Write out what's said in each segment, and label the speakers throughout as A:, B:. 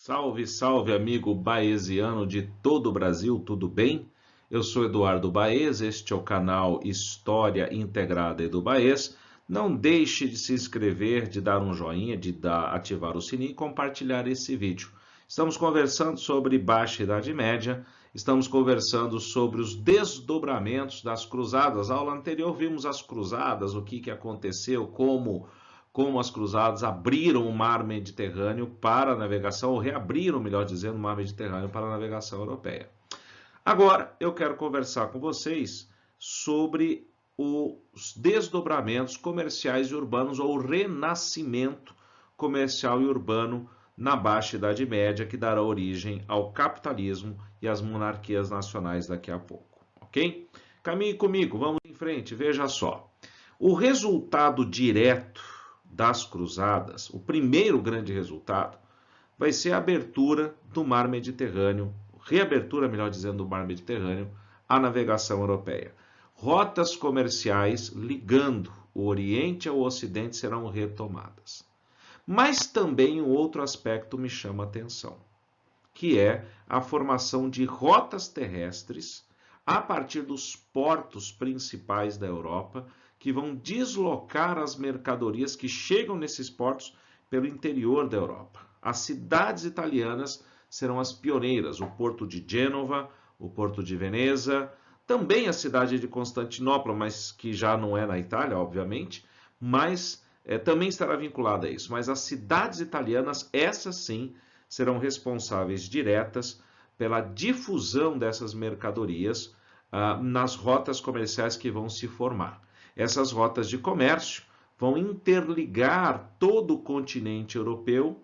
A: Salve, salve, amigo baesiano de todo o Brasil, tudo bem? Eu sou Eduardo Baez, este é o canal História Integrada Edu Baez. Não deixe de se inscrever, de dar um joinha, ativar o sininho e compartilhar esse vídeo. Estamos conversando sobre Baixa Idade Média, estamos conversando sobre os desdobramentos das cruzadas. Na aula anterior vimos as cruzadas, o que aconteceu, como as cruzadas abriram o mar Mediterrâneo para a navegação, ou reabriram, melhor dizendo, o mar Mediterrâneo para a navegação europeia. Agora eu quero conversar com vocês sobre os desdobramentos comerciais e urbanos, ou o renascimento comercial e urbano na Baixa Idade Média, que dará origem ao capitalismo e às monarquias nacionais daqui a pouco, ok? Caminhe comigo, vamos em frente, veja só. O resultado direto das cruzadas, o primeiro grande resultado, vai ser a abertura do mar Mediterrâneo, reabertura, melhor dizendo, do mar Mediterrâneo à navegação europeia. Rotas comerciais ligando o Oriente ao Ocidente serão retomadas. Mas também um outro aspecto me chama a atenção, que é a formação de rotas terrestres a partir dos portos principais da Europa, que vão deslocar as mercadorias que chegam nesses portos pelo interior da Europa. As cidades italianas serão as pioneiras, o porto de Gênova, o porto de Veneza, também a cidade de Constantinopla, mas que já não é na Itália, obviamente, mas também estará vinculada a isso. Mas as cidades italianas, essas sim, serão responsáveis diretas pela difusão dessas mercadorias nas rotas comerciais que vão se formar. Essas rotas de comércio vão interligar todo o continente europeu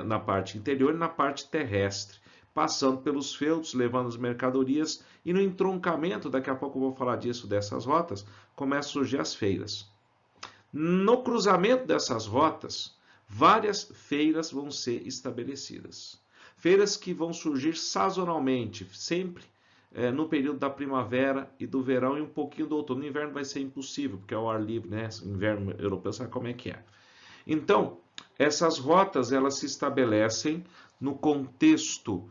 A: na parte interior e na parte terrestre, passando pelos feudos, levando as mercadorias, e no entroncamento, daqui a pouco eu vou falar disso, dessas rotas, começam a surgir as feiras. No cruzamento dessas rotas, várias feiras vão ser estabelecidas. Feiras que vão surgir sazonalmente, sempre no período da primavera e do verão e um pouquinho do outono. No inverno vai ser impossível, porque é o ar livre, né? O inverno europeu sabe como é que é. Então, essas rotas elas se estabelecem no contexto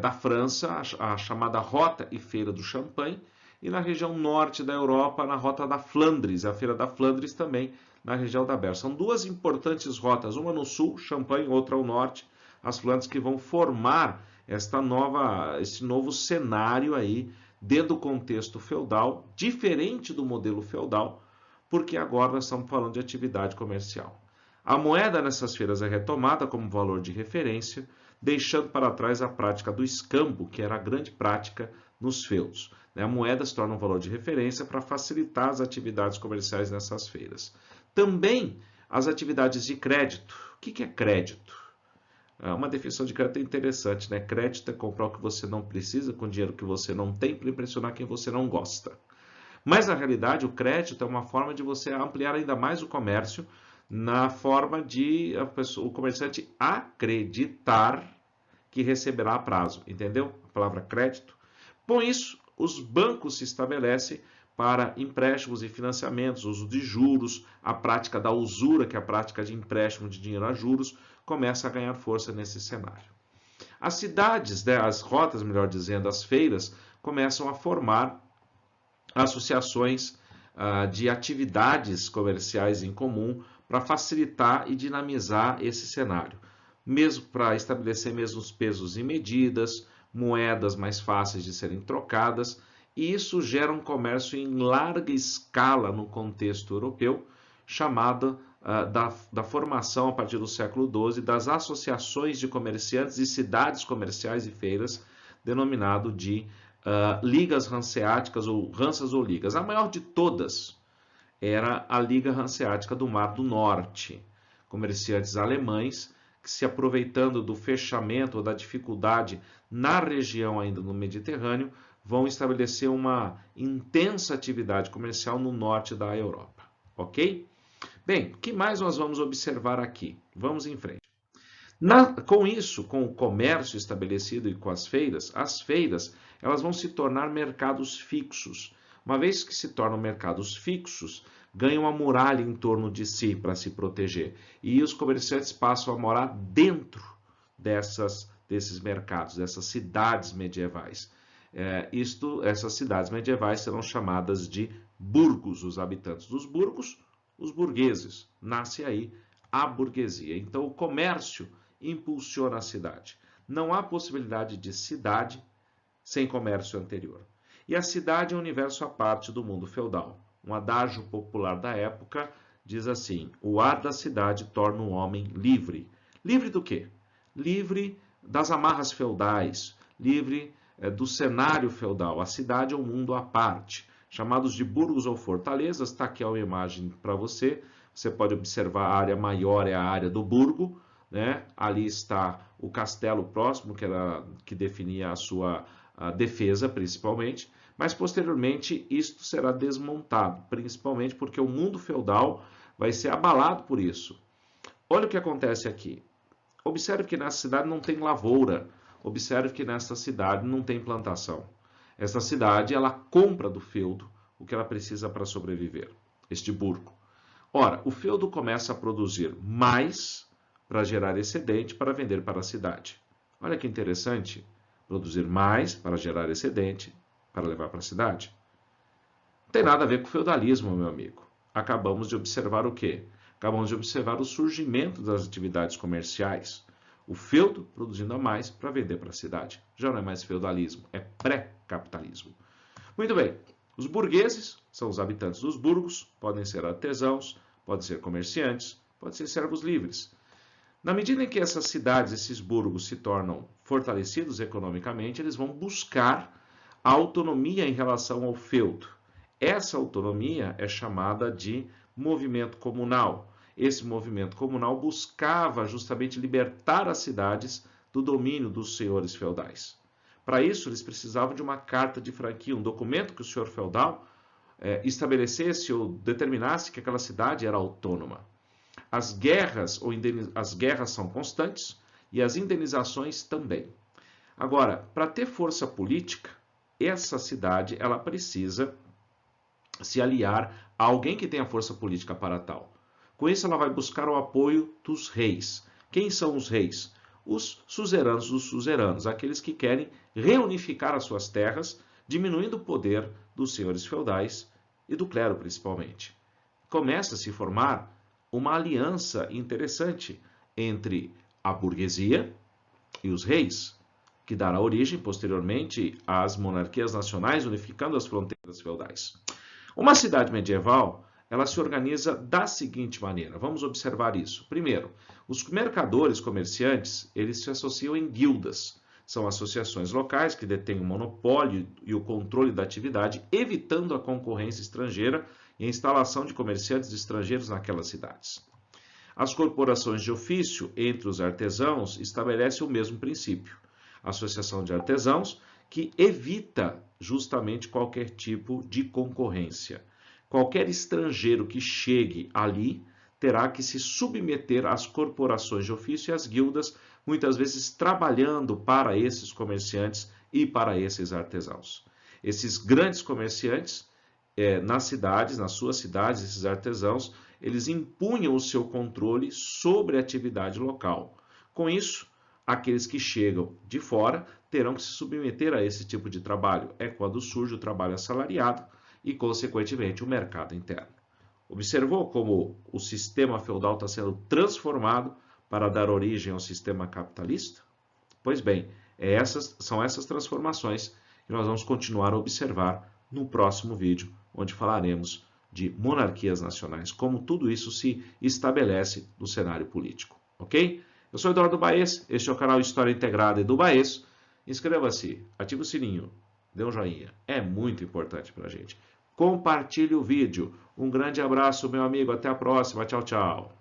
A: da França, a chamada Rota e Feira do Champagne, e na região norte da Europa, na Rota da Flandres, a Feira da Flandres também, na região da Bélgica. São duas importantes rotas, uma no sul, Champagne, outra ao norte, as Flandres, que vão formar esse novo cenário aí dentro do contexto feudal, diferente do modelo feudal, porque agora nós estamos falando de atividade comercial. A moeda nessas feiras é retomada como valor de referência, deixando para trás a prática do escambo, que era a grande prática nos feudos. A moeda se torna um valor de referência para facilitar as atividades comerciais nessas feiras. Também as atividades de crédito. O que é crédito? Uma definição de crédito é interessante, né? Crédito é comprar o que você não precisa com dinheiro que você não tem para impressionar quem você não gosta. Mas, na realidade, o crédito é uma forma de você ampliar ainda mais o comércio, na forma de o comerciante acreditar que receberá a prazo, entendeu? A palavra crédito. Com isso, os bancos se estabelecem para empréstimos e financiamentos, uso de juros, a prática da usura, que é a prática de empréstimo de dinheiro a juros, começa a ganhar força nesse cenário. As cidades, as rotas, melhor dizendo, as feiras, começam a formar associações de atividades comerciais em comum para facilitar e dinamizar esse cenário, mesmo para estabelecer mesmos pesos e medidas, moedas mais fáceis de serem trocadas, e isso gera um comércio em larga escala no contexto europeu, chamada da formação a partir do século XII das associações de comerciantes e cidades comerciais e feiras, denominado de ligas hanseáticas ou Hansas ou ligas. A maior de todas era a Liga Hanseática do Mar do Norte, comerciantes alemães que, se aproveitando do fechamento ou da dificuldade na região ainda no Mediterrâneo, vão estabelecer uma intensa atividade comercial no norte da Europa, ok? Bem, o que mais nós vamos observar aqui? Vamos em frente. Com isso, com o comércio estabelecido e com as feiras elas vão se tornar mercados fixos. Uma vez que se tornam mercados fixos, ganham uma muralha em torno de si para se proteger. E os comerciantes passam a morar dentro desses mercados, dessas cidades medievais. Essas cidades medievais serão chamadas de burgos. Os habitantes dos burgos, os burgueses. Nasce aí a burguesia. Então, o comércio impulsiona a cidade. Não há possibilidade de cidade sem comércio anterior. E a cidade é um universo à parte do mundo feudal. Um adágio popular da época diz assim: o ar da cidade torna o homem livre. Livre do quê? Livre das amarras feudais, livre do cenário feudal. A cidade é um mundo à parte, chamados de burgos ou fortalezas. Está aqui uma imagem para você. Você pode observar, a área maior é a área do burgo, né? Ali está o castelo próximo, que definia a sua defesa, principalmente. Mas, posteriormente, isto será desmontado, principalmente porque o mundo feudal vai ser abalado por isso. Olha o que acontece aqui. Observe que nessa cidade não tem lavoura. Observe que nessa cidade não tem plantação. Essa cidade, ela compra do feudo o que ela precisa para sobreviver, este burgo. Ora, o feudo começa a produzir mais para gerar excedente para vender para a cidade. Olha que interessante, produzir mais para gerar excedente para levar para a cidade. Não tem nada a ver com o feudalismo, meu amigo. Acabamos de observar o quê? Acabamos de observar o surgimento das atividades comerciais. O feudo produzindo a mais para vender para a cidade. Já não é mais feudalismo, é pré-capitalismo. Muito bem. Os burgueses são os habitantes dos burgos, podem ser artesãos, podem ser comerciantes, podem ser servos livres. Na medida em que essas cidades, esses burgos se tornam fortalecidos economicamente, eles vão buscar a autonomia em relação ao feudo. Essa autonomia é chamada de movimento comunal. Esse movimento comunal buscava justamente libertar as cidades do domínio dos senhores feudais. Para isso, eles precisavam de uma carta de franquia, um documento que o senhor feudal estabelecesse ou determinasse que aquela cidade era autônoma. As guerras são constantes e as indenizações também. Agora, para ter força política, essa cidade ela precisa se aliar a alguém que tenha força política para tal. Com isso, ela vai buscar o apoio dos reis. Quem são os reis? Os suzeranos dos suzeranos, aqueles que querem reunificar as suas terras, diminuindo o poder dos senhores feudais e do clero, principalmente. Começa a se formar uma aliança interessante entre a burguesia e os reis, que dará origem, posteriormente, às monarquias nacionais, unificando as fronteiras feudais. Uma cidade medieval, ela se organiza da seguinte maneira. Vamos observar isso. Primeiro, os mercadores, comerciantes, eles se associam em guildas. São associações locais que detêm o monopólio e o controle da atividade, evitando a concorrência estrangeira e a instalação de comerciantes estrangeiros naquelas cidades. As corporações de ofício entre os artesãos estabelecem o mesmo princípio. A associação de artesãos que evita justamente qualquer tipo de concorrência. Qualquer estrangeiro que chegue ali terá que se submeter às corporações de ofício e às guildas, muitas vezes trabalhando para esses comerciantes e para esses artesãos. Esses grandes comerciantes, nas suas cidades, esses artesãos, eles impunham o seu controle sobre a atividade local. Com isso, aqueles que chegam de fora terão que se submeter a esse tipo de trabalho. É quando surge o trabalho assalariado e, consequentemente, o mercado interno. Observou como o sistema feudal está sendo transformado para dar origem ao sistema capitalista? Pois bem, são essas transformações que nós vamos continuar a observar no próximo vídeo, onde falaremos de monarquias nacionais, como tudo isso se estabelece no cenário político, ok? Eu sou Eduardo Baez, este é o canal História Integrada do Baez. Inscreva-se, ative o sininho, dê um joinha, é muito importante para a gente. Compartilhe o vídeo. Um grande abraço, meu amigo, até a próxima, tchau, tchau.